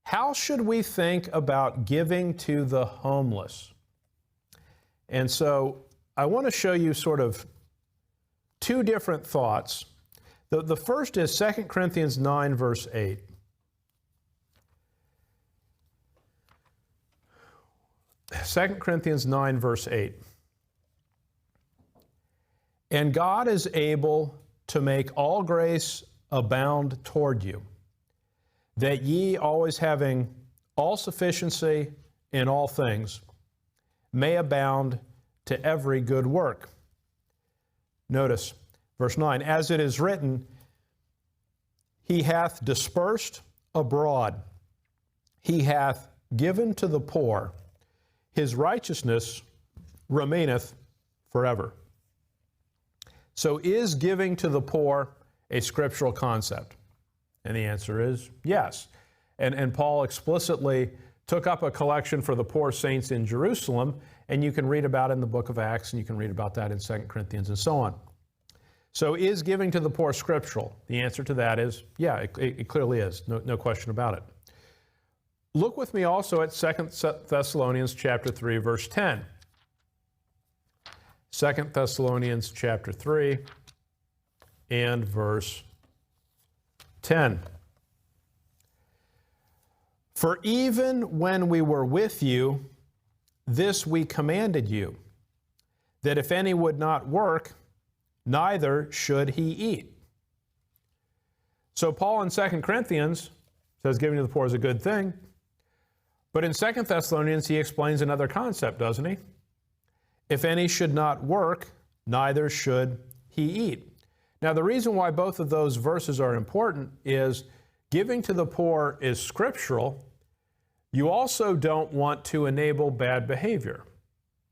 how should we think about giving to the homeless? And so I want to show you sort of two different thoughts. The first is 2 Corinthians 9, verse 8. Second Corinthians 9, verse 8. And God is able to make all grace abound toward you, that ye, always having all sufficiency in all things, may abound to every good work. Notice, verse 9, as it is written, He hath dispersed abroad, He hath given to the poor, His righteousness remaineth forever. So is giving to the poor a scriptural concept? And the answer is yes. And Paul explicitly took up a collection for the poor saints in Jerusalem, and you can read about it in the book of Acts, and you can read about that in 2 Corinthians and so on. So is giving to the poor scriptural? The answer to that is, yeah, it clearly is. No question about it. Look with me also at 2 Thessalonians chapter 3, verse 10. 2 Thessalonians chapter 3 and verse 10. For even when we were with you, this we commanded you, that if any would not work, neither should he eat. So Paul in 2 Corinthians says giving to the poor is a good thing, but in 2 Thessalonians he explains another concept, doesn't he? If any should not work, neither should he eat. Now, the reason why both of those verses are important is giving to the poor is scriptural. You also don't want to enable bad behavior,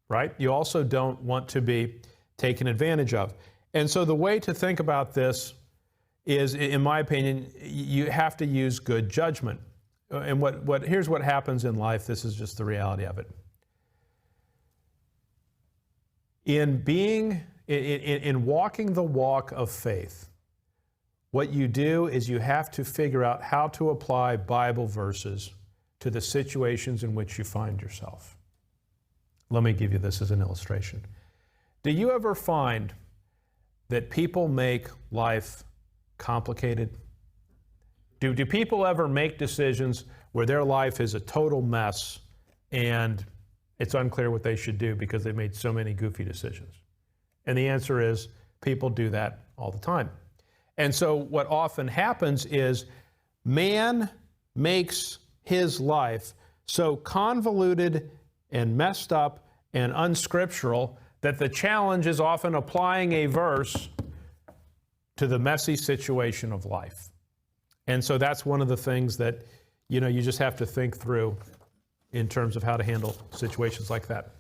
right? You also don't want to be taken advantage of. And so the way to think about this is, in my opinion, you have to use good judgment. And here's what happens in life. This is just the reality of it. In walking the walk of faith, what you do is you have to figure out how to apply Bible verses to the situations in which you find yourself. Let me give you this as an illustration. Do you ever find that people make life complicated? Do people ever make decisions where their life is a total mess and it's unclear what they should do because they've made so many goofy decisions? And the answer is people do that all the time. And so what often happens is man makes his life so convoluted and messed up and unscriptural that the challenge is often applying a verse to the messy situation of life. And so that's one of the things that, you just have to think through in terms of how to handle situations like that.